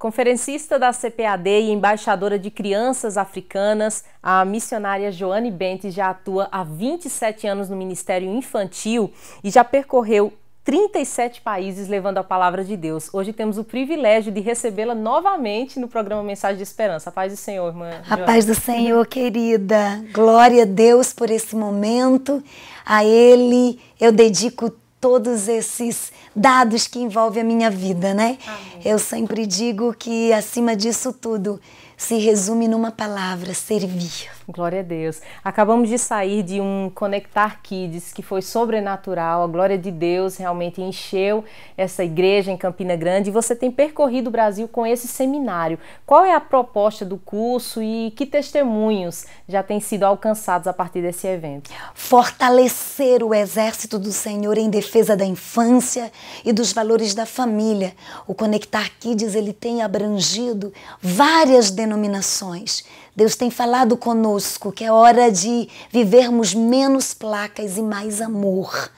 Conferencista da CPAD e embaixadora de crianças africanas, a missionária Joane Bentes já atua há 27 anos no Ministério Infantil e já percorreu 37 países levando a palavra de Deus. Hoje temos o privilégio de recebê-la novamente no programa Mensagem de Esperança. A paz do Senhor, irmã Joane. A paz do Senhor, querida. Glória a Deus por esse momento. A Ele eu dedico todos esses dados que envolvem a minha vida, né? Amém. Eu sempre digo que acima disso tudo se resume numa palavra: servir. Glória a Deus. Acabamos de sair de um Conectar Kids que foi sobrenatural. A glória de Deus realmente encheu essa igreja em Campina Grande e você tem percorrido o Brasil com esse seminário. Qual é a proposta do curso e que testemunhos já têm sido alcançados a partir desse evento? Fortalecer o exército do Senhor em defesa da infância e dos valores da família. O Conectar Kids, ele tem abrangido várias denominações. Deus tem falado conosco que é hora de vivermos menos placas e mais amor,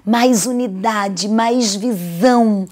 mais unidade, mais visão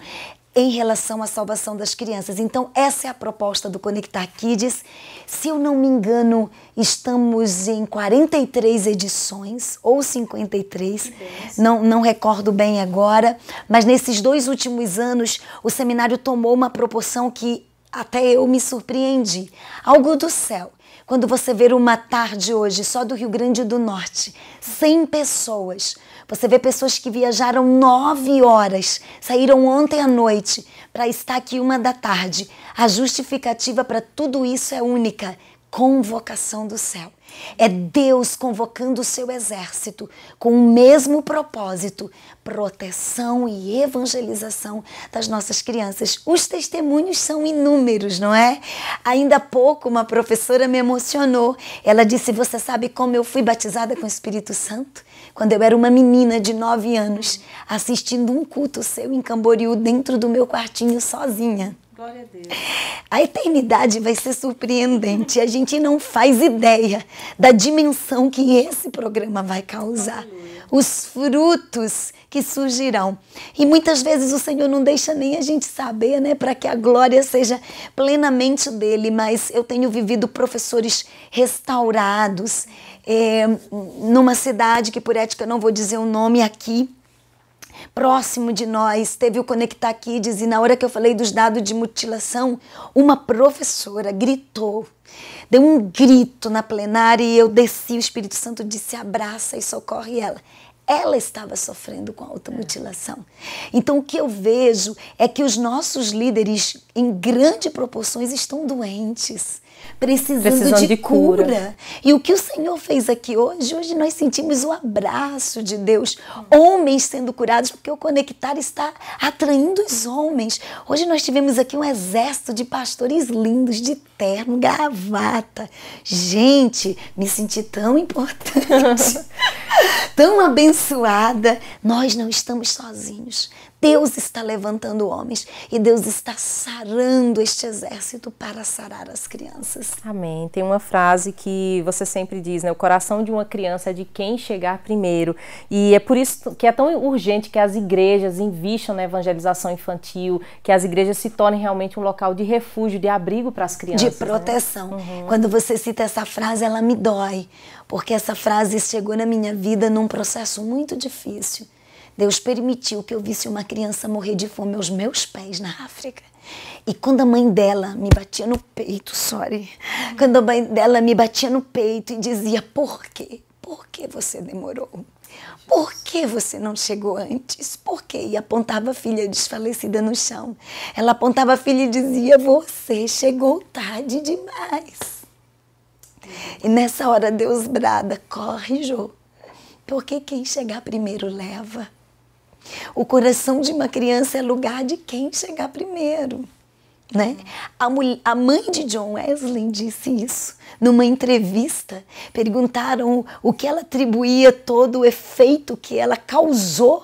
em relação à salvação das crianças. Então, essa é a proposta do Conectar Kids. Se eu não me engano, estamos em 43 edições, ou 53, não recordo bem agora, mas nesses 2 últimos anos, o seminário tomou uma proporção que até eu me surpreendi. Algo do céu. Quando você vê uma tarde hoje, só do Rio Grande do Norte, 100 pessoas. Você vê pessoas que viajaram 9 horas, saíram ontem à noite para estar aqui 1 da tarde. A justificativa para tudo isso é única: convocação do céu. É Deus convocando o seu exército com o mesmo propósito: proteção e evangelização das nossas crianças. Os testemunhos são inúmeros, não é? Ainda há pouco uma professora me emocionou. Ela disse: você sabe como eu fui batizada com o Espírito Santo? Quando eu era uma menina de 9 anos, assistindo um culto seu em Camboriú, dentro do meu quartinho sozinha. Glória a Deus. A eternidade vai ser surpreendente. A gente não faz ideia da dimensão que esse programa vai causar. Os frutos que surgirão. E muitas vezes o Senhor não deixa nem a gente saber, né? Para que a glória seja plenamente dele. Mas eu tenho vivido professores restaurados numa cidade que, por ética, não vou dizer o nome aqui, próximo de nós, teve o Conectar Kids, e na hora que eu falei dos dados de mutilação, uma professora gritou, deu um grito na plenária e eu desci, o Espírito Santo disse: abraça e socorre ela. Ela estava sofrendo com automutilação. Então o que eu vejo é que os nossos líderes, em grandes proporções, estão doentes, precisando de cura. E o que o Senhor fez aqui hoje nós sentimos o abraço de Deus. Homens sendo curados, porque o Conectar está atraindo os homens. Hoje nós tivemos aqui um exército de pastores lindos, de terno, gravata. Gente, me senti tão importante, tão abençoada. Nós não estamos sozinhos. Deus está levantando homens e Deus está sarando este exército para sarar as crianças. Amém. Tem uma frase que você sempre diz, né? O coração de uma criança é de quem chegar primeiro. E é por isso que é tão urgente que as igrejas invistam na evangelização infantil, que as igrejas se tornem realmente um local de refúgio, de abrigo para as crianças. De proteção. Né? Quando você cita essa frase, ela me dói, porque essa frase chegou na minha vida num processo muito difícil. Deus permitiu que eu visse uma criança morrer de fome aos meus pés na África. E quando a mãe dela me batia no peito, quando a mãe dela me batia no peito e dizia: por quê? Por que você demorou? Por que você não chegou antes? Por quê? E apontava a filha desfalecida no chão. Ela apontava a filha e dizia: você chegou tarde demais. E nessa hora Deus brada: corre, Jô, porque quem chegar primeiro leva. O coração de uma criança é lugar de quem chegar primeiro, né? A mãe de John Wesley disse isso numa entrevista. Perguntaram o que ela atribuía todo o efeito que ela causou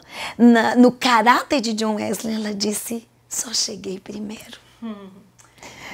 no caráter de John Wesley. Ela disse: só cheguei primeiro.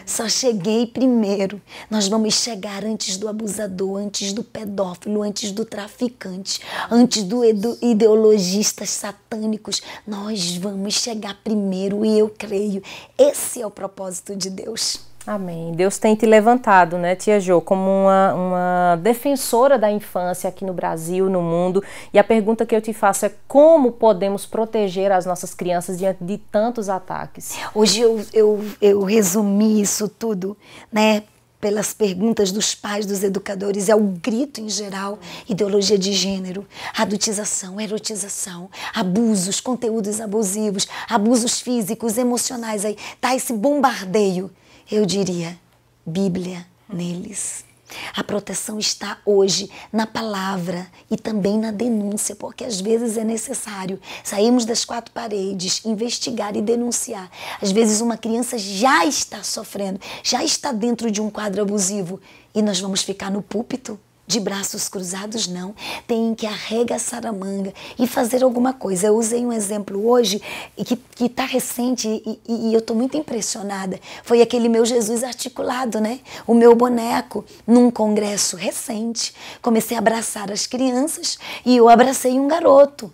Só cheguei primeiro. Nós vamos chegar antes do abusador, antes do pedófilo, antes do traficante, antes do ideologistas satânicos. Nós vamos chegar primeiro e eu creio. Esse é o propósito de Deus. Amém. Deus tem te levantado, né, Tia Jo, como uma defensora da infância aqui no Brasil, no mundo. E a pergunta que eu te faço é como podemos proteger as nossas crianças diante de tantos ataques? Hoje eu resumi isso tudo, né, pelas perguntas dos pais, dos educadores, é o grito em geral, ideologia de gênero, adultização, erotização, abusos, conteúdos abusivos, abusos físicos, emocionais, aí tá esse bombardeio. Eu diria, Bíblia neles. A proteção está hoje na palavra e também na denúncia, porque às vezes é necessário sairmos das quatro paredes, investigar e denunciar. Às vezes uma criança já está sofrendo, já está dentro de um quadro abusivo e nós vamos ficar no púlpito? De braços cruzados, não. Tem que arregaçar a manga e fazer alguma coisa. Eu usei um exemplo hoje que está recente e eu estou muito impressionada. Foi aquele meu Jesus articulado, né? O meu boneco, num congresso recente. Comecei a abraçar as crianças e eu abracei um garoto.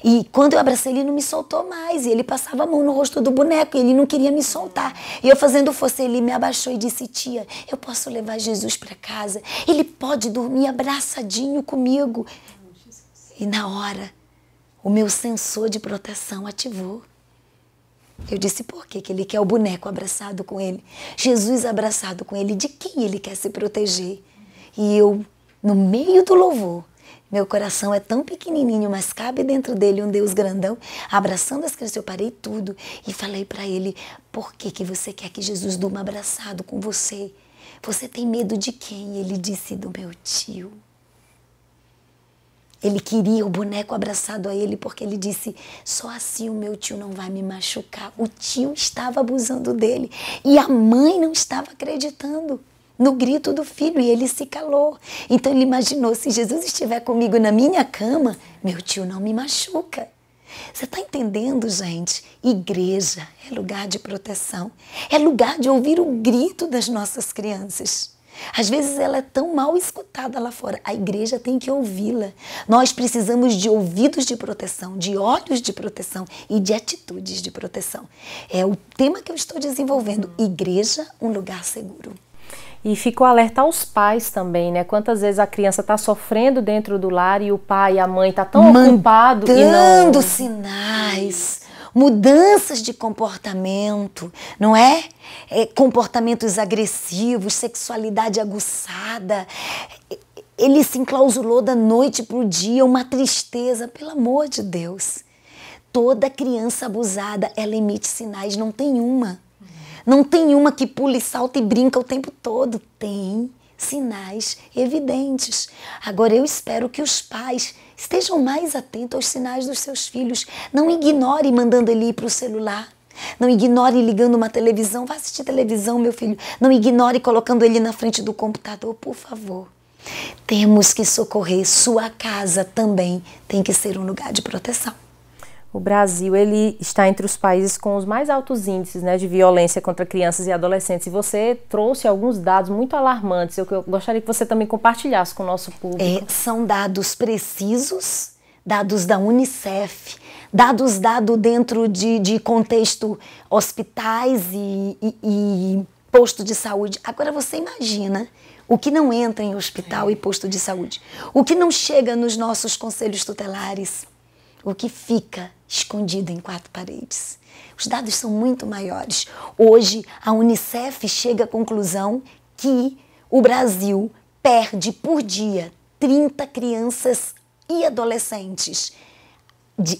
E quando eu abracei, ele não me soltou mais. E ele passava a mão no rosto do boneco e ele não queria me soltar. E eu fazendo força, ele me abaixou e disse, tia, eu posso levar Jesus para casa? Ele pode dormir abraçadinho comigo. E na hora, o meu sensor de proteção ativou. Eu disse, por quê? Que ele quer o boneco abraçado com ele? Jesus abraçado com ele, de quem ele quer se proteger? E eu, no meio do louvor, meu coração é tão pequenininho, mas cabe dentro dele um Deus grandão, abraçando as crianças, eu parei tudo e falei para ele, por que que você quer que Jesus durma abraçado com você? Você tem medo de quem? Ele disse, do meu tio. Ele queria o boneco abraçado a ele porque ele disse, só assim o meu tio não vai me machucar. O tio estava abusando dele e a mãe não estava acreditando no grito do filho e ele se calou. Então ele imaginou, se Jesus estiver comigo na minha cama, meu tio não me machuca. Você está entendendo, gente? Igreja é lugar de proteção, é lugar de ouvir o grito das nossas crianças. Às vezes ela é tão mal escutada lá fora, a igreja tem que ouvi-la. Nós precisamos de ouvidos de proteção, de olhos de proteção e de atitudes de proteção. É o tema que eu estou desenvolvendo, igreja, um lugar seguro. E fica o alerta aos pais também, né? Quantas vezes a criança está sofrendo dentro do lar e o pai e a mãe tá tão ocupado e não... Mandando sinais, mudanças de comportamento, não é? Comportamentos agressivos, sexualidade aguçada. Ele se enclausulou da noite para o dia, uma tristeza, pelo amor de Deus. Toda criança abusada, ela emite sinais, não tem uma. Não tem uma que pula e salta e brinca o tempo todo. Tem sinais evidentes. Agora eu espero que os pais estejam mais atentos aos sinais dos seus filhos. Não ignore mandando ele ir para o celular. Não ignore ligando uma televisão. Vá assistir televisão, meu filho. Não ignore colocando ele na frente do computador, por favor. Temos que socorrer. Sua casa também tem que ser um lugar de proteção. O Brasil, ele está entre os países com os mais altos índices, né, de violência contra crianças e adolescentes. E você trouxe alguns dados muito alarmantes. Eu gostaria que você também compartilhasse com o nosso público. São dados precisos, dados da Unicef, dados dentro de contexto hospitais e posto de saúde. Agora você imagina o que não entra em hospital e posto de saúde, o que não chega nos nossos conselhos tutelares, o que fica escondido em quatro paredes. Os dados são muito maiores. Hoje, a Unicef chega à conclusão que o Brasil perde por dia 30 crianças e adolescentes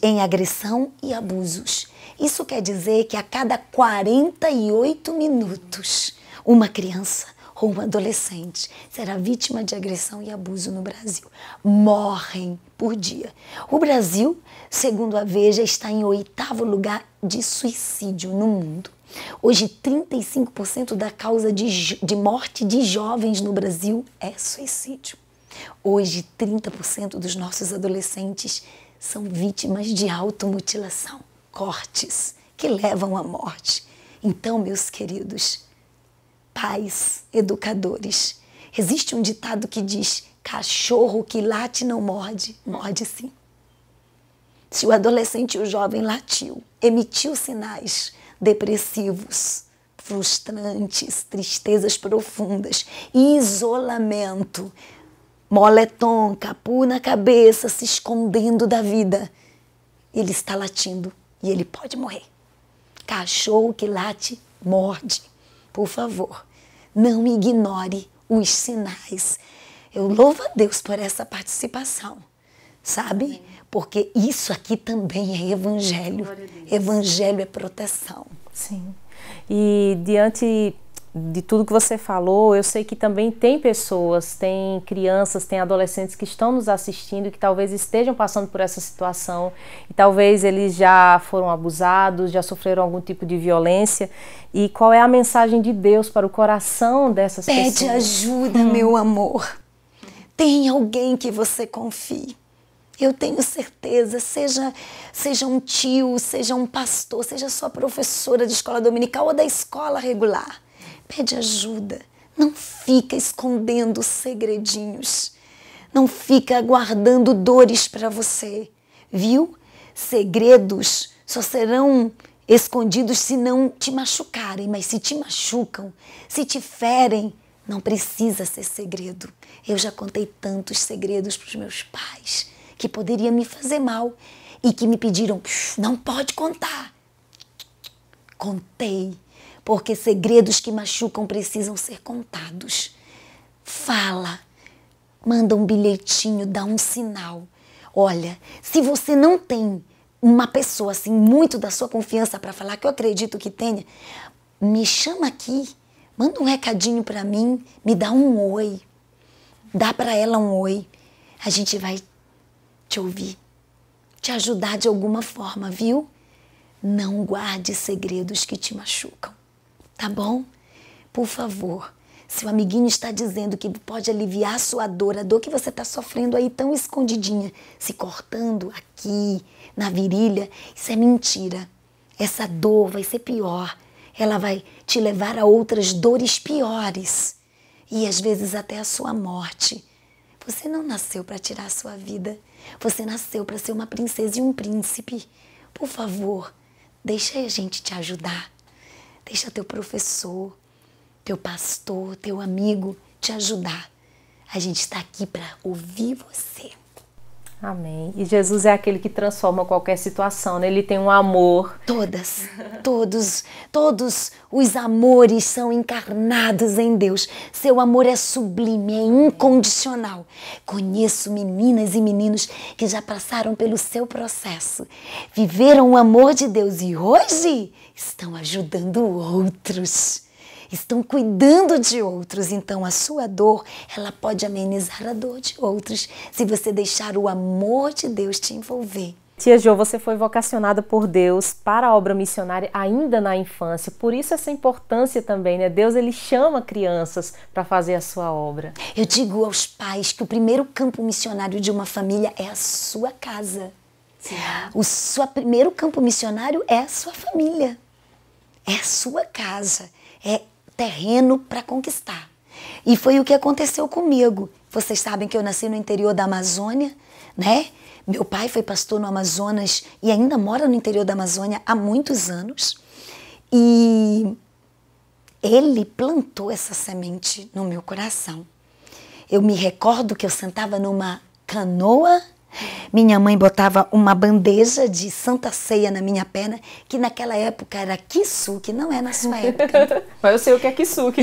em agressão e abusos. Isso quer dizer que a cada 48 minutos, uma criança ou um adolescente será vítima de agressão e abuso no Brasil. Morrem por dia. O Brasil, segundo a Veja, está em 8º lugar de suicídio no mundo. Hoje, 35% da causa de morte de jovens no Brasil é suicídio. Hoje, 30% dos nossos adolescentes são vítimas de automutilação, cortes que levam à morte. Então, meus queridos, pais, educadores. Existe um ditado que diz: cachorro que late não morde, morde sim. Se o adolescente e o jovem latiu, emitiu sinais depressivos, frustrantes, tristezas profundas, isolamento, moletom, capu na cabeça, se escondendo da vida, ele está latindo e ele pode morrer. Cachorro que late, morde. Por favor, não ignore os sinais. Eu louvo a Deus por essa participação, sabe? Porque isso aqui também é evangelho. Evangelho é proteção. Sim. E diante de tudo que você falou, eu sei que também tem pessoas, tem crianças, tem adolescentes que estão nos assistindo e que talvez estejam passando por essa situação e talvez eles já foram abusados, já sofreram algum tipo de violência. E qual é a mensagem de Deus para o coração dessas pessoas? Pede ajuda, meu amor. Tem alguém que você confie. Eu tenho certeza, seja um tio, seja um pastor, seja sua professora de escola dominical ou da escola regular. Pede ajuda. Não fica escondendo segredinhos. Não fica guardando dores para você. Viu? Segredos só serão escondidos se não te machucarem. Mas se te machucam, se te ferem, não precisa ser segredo. Eu já contei tantos segredos para os meus pais que poderia me fazer mal e que me pediram: não pode contar. Contei, porque segredos que machucam precisam ser contados. Fala, manda um bilhetinho, dá um sinal. Olha, se você não tem uma pessoa assim muito da sua confiança para falar, que eu acredito que tenha, me chama aqui, manda um recadinho para mim, me dá um oi, dá para ela um oi. A gente vai te ouvir, te ajudar de alguma forma, viu? Não guarde segredos que te machucam, tá bom? Por favor, se o amiguinho está dizendo que pode aliviar a sua dor, a dor que você está sofrendo aí tão escondidinha, se cortando aqui, na virilha, isso é mentira. Essa dor vai ser pior, ela vai te levar a outras dores piores e às vezes até a sua morte. Você não nasceu para tirar a sua vida. Você nasceu para ser uma princesa e um príncipe. Por favor, deixa a gente te ajudar. Deixa teu professor, teu pastor, teu amigo te ajudar. A gente está aqui para ouvir você. Amém. E Jesus é aquele que transforma qualquer situação, né? Ele tem um amor. Todos os amores são encarnados em Deus. Seu amor é sublime, é incondicional. Conheço meninas e meninos que já passaram pelo seu processo, viveram o amor de Deus e hoje estão ajudando outros. Estão cuidando de outros, então a sua dor, ela pode amenizar a dor de outros, se você deixar o amor de Deus te envolver. Tia Jo, você foi vocacionada por Deus para a obra missionária ainda na infância, por isso essa importância também, né? Deus, ele chama crianças para fazer a sua obra. Eu digo aos pais que o primeiro campo missionário de uma família é a sua casa. Sim. O seu primeiro campo missionário é a sua família, é a sua casa, é terreno para conquistar. E foi o que aconteceu comigo. Vocês sabem que eu nasci no interior da Amazônia, né? Meu pai foi pastor no Amazonas e ainda mora no interior da Amazônia há muitos anos. E ele plantou essa semente no meu coração. Eu me recordo que eu sentava numa canoa, minha mãe botava uma bandeja de Santa Ceia na minha perna, que naquela época era kisuke, não é na sua época. Mas eu sei o que é kisuke.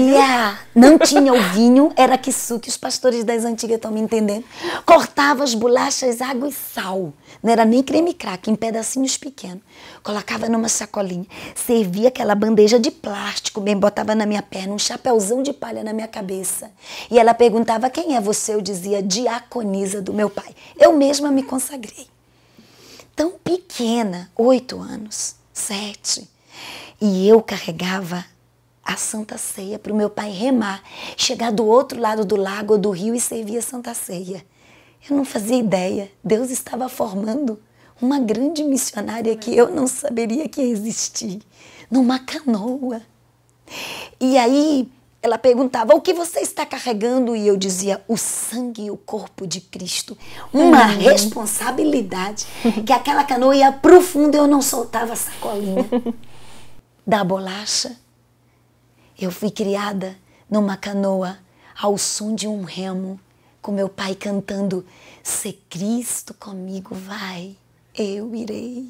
Não tinha o vinho, era kisuke, os pastores das antigas estão me entendendo. Cortava as bolachas, água e sal, não era nem creme crack, em pedacinhos pequenos. Colocava numa sacolinha, servia aquela bandeja de plástico, bem, botava na minha perna, um chapéuzão de palha na minha cabeça. E ela perguntava: quem é você? Eu dizia: diaconisa do meu pai. Eu mesma me consagrei. Tão pequena, 8 anos, 7. E eu carregava a Santa Ceia para o meu pai remar, chegar do outro lado do lago ou do rio e servir a Santa Ceia. Eu não fazia ideia. Deus estava formando uma grande missionária que eu não saberia que ia existir, numa canoa. E aí Ela perguntava, o que você está carregando? E eu dizia, o sangue e o corpo de Cristo. Uma responsabilidade, que aquela canoa ia pro fundo e eu não soltava a sacolinha da bolacha. Eu fui criada numa canoa ao som de um remo, com meu pai cantando, se Cristo comigo vai, eu irei.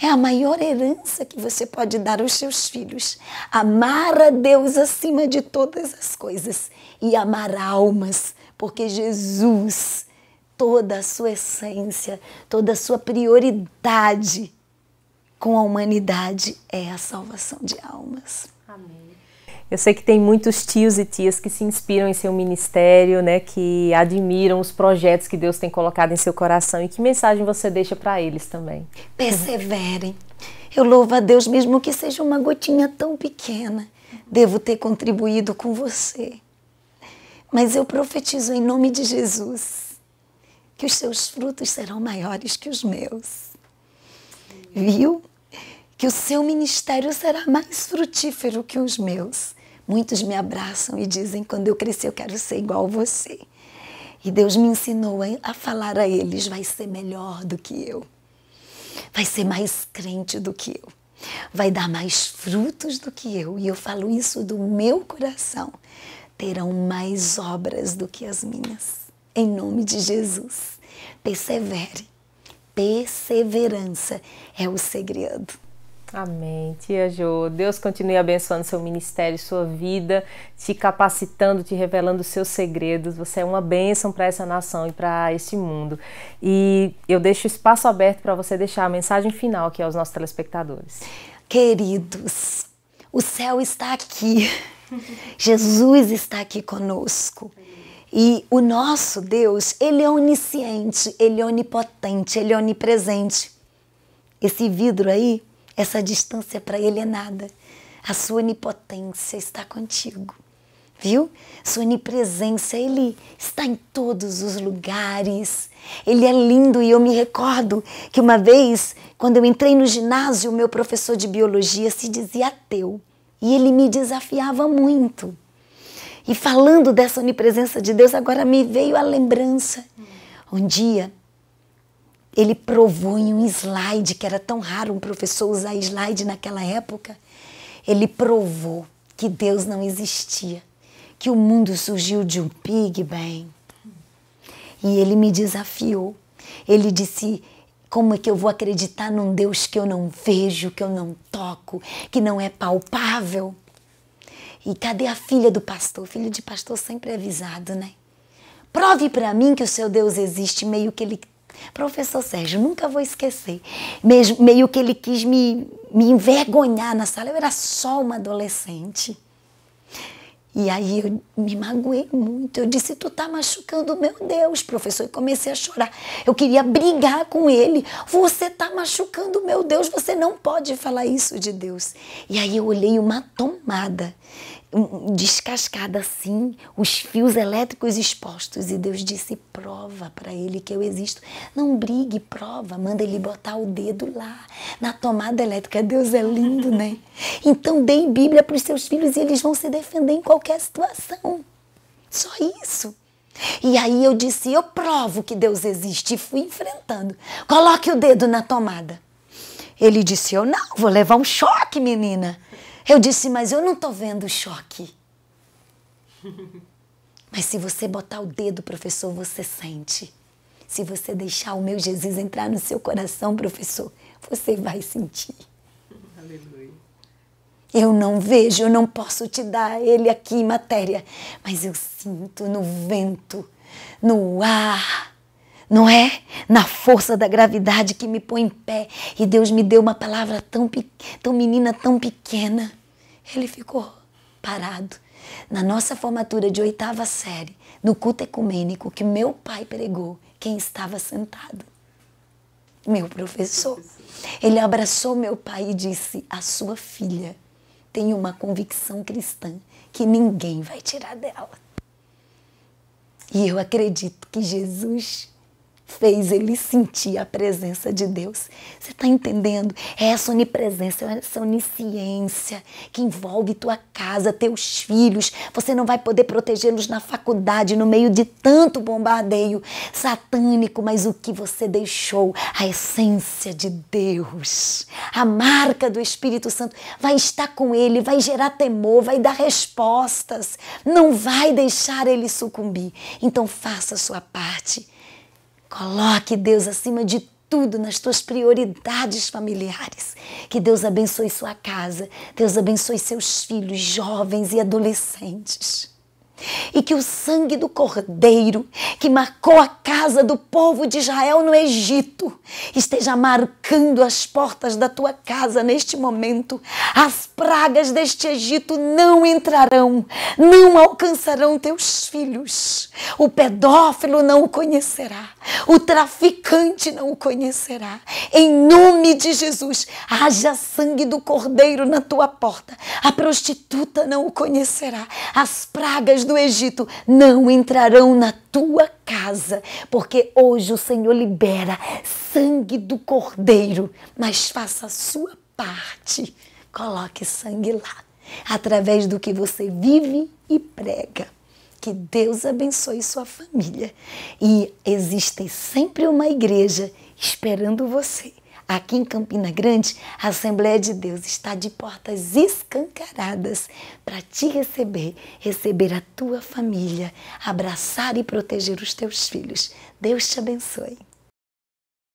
É a maior herança que você pode dar aos seus filhos. Amar a Deus acima de todas as coisas e amar almas, porque Jesus, toda a sua essência, toda a sua prioridade com a humanidade é a salvação de almas. Amém. Eu sei que tem muitos tios e tias que se inspiram em seu ministério, né, que admiram os projetos que Deus tem colocado em seu coração. E que mensagem você deixa para eles também? Perseverem. Eu louvo a Deus, mesmo que seja uma gotinha tão pequena. Devo ter contribuído com você. Mas eu profetizo em nome de Jesus que os seus frutos serão maiores que os meus. Viu? Que o seu ministério será mais frutífero que os meus. Muitos me abraçam e dizem, quando eu crescer eu quero ser igual a você. E Deus me ensinou a falar a eles, vai ser melhor do que eu. Vai ser mais crente do que eu. Vai dar mais frutos do que eu. E eu falo isso do meu coração. Terão mais obras do que as minhas. Em nome de Jesus. Persevere. Perseverança é o segredo. Amém. Tia Jo, Deus continue abençoando seu ministério, sua vida, te capacitando, te revelando os seus segredos. Você é uma bênção para essa nação e para esse mundo. E eu deixo espaço aberto para você deixar a mensagem final aqui aos nossos telespectadores. Queridos, o céu está aqui. Jesus está aqui conosco. E o nosso Deus, Ele é onisciente, Ele é onipotente, Ele é onipresente. Esse vidro aí, essa distância para Ele é nada. A sua onipotência está contigo, viu? Sua onipresença, Ele está em todos os lugares. Ele é lindo e eu me recordo que uma vez, quando eu entrei no ginásio, o meu professor de biologia se dizia ateu. E ele me desafiava muito. E falando dessa onipresença de Deus, agora me veio a lembrança. Um dia, ele provou em um slide, que era tão raro um professor usar slide naquela época, ele provou que Deus não existia, que o mundo surgiu de um Big Bang. E ele me desafiou. Ele disse, como é que eu vou acreditar num Deus que eu não vejo, que eu não toco, que não é palpável? E cadê a filha do pastor? O filho de pastor sempre é avisado, né? Prove para mim que o seu Deus existe, meio que ele... Professor Sérgio, nunca vou esquecer. Meio que ele quis me envergonhar na sala. Eu era só uma adolescente. E aí eu me magoei muito. Eu disse, tu tá machucando o meu Deus, professor. E comecei a chorar. Eu queria brigar com ele. Você tá machucando o meu Deus. Você não pode falar isso de Deus. E aí eu olhei uma tomada descascada assim, os fios elétricos expostos. E Deus disse, prova para ele que eu existo. Não brigue, prova. Manda ele botar o dedo lá na tomada elétrica. Deus é lindo, né? Então dê Bíblia para os seus filhos e eles vão se defender em qualquer situação. Só isso. E aí eu disse, eu provo que Deus existe. E fui enfrentando. Coloque o dedo na tomada. Ele disse, eu não, vou levar um choque, menina. Eu disse, mas eu não estou vendo choque. Mas se você botar o dedo, professor, você sente. Se você deixar o meu Jesus entrar no seu coração, professor, você vai sentir. Aleluia. Eu não vejo, eu não posso te dar ele aqui em matéria, mas eu sinto no vento, no ar, não é? Na força da gravidade que me põe em pé. E Deus me deu uma palavra tão menina, tão pequena. Ele ficou parado. Na nossa formatura de 8ª série, no culto ecumênico que meu pai pregou, quem estava sentado? Meu professor. Ele abraçou meu pai e disse, a sua filha tem uma convicção cristã que ninguém vai tirar dela. E eu acredito que Jesus fez ele sentir a presença de Deus. Você está entendendo? É essa onipresença, essa onisciência que envolve tua casa, teus filhos. Você não vai poder protegê-los na faculdade, no meio de tanto bombardeio satânico, mas o que você deixou, a essência de Deus, a marca do Espírito Santo vai estar com ele, vai gerar temor, vai dar respostas, não vai deixar ele sucumbir. Então faça a sua parte. Coloque Deus acima de tudo nas tuas prioridades familiares. Que Deus abençoe sua casa, Deus abençoe seus filhos, jovens e adolescentes. E que o sangue do Cordeiro que marcou a casa do povo de Israel no Egito esteja marcando as portas da tua casa neste momento. As pragas deste Egito não entrarão, não alcançarão teus filhos. O pedófilo não o conhecerá, o traficante não o conhecerá. Em nome de Jesus, haja sangue do Cordeiro na tua porta. A prostituta não o conhecerá. As pragas do Egito não entrarão na tua casa, porque hoje o Senhor libera sangue do Cordeiro, mas faça a sua parte. Coloque sangue lá, através do que você vive e prega. Que Deus abençoe sua família. E existe sempre uma igreja esperando você. Aqui em Campina Grande, a Assembleia de Deus está de portas escancaradas para te receber a tua família, abraçar e proteger os teus filhos. Deus te abençoe.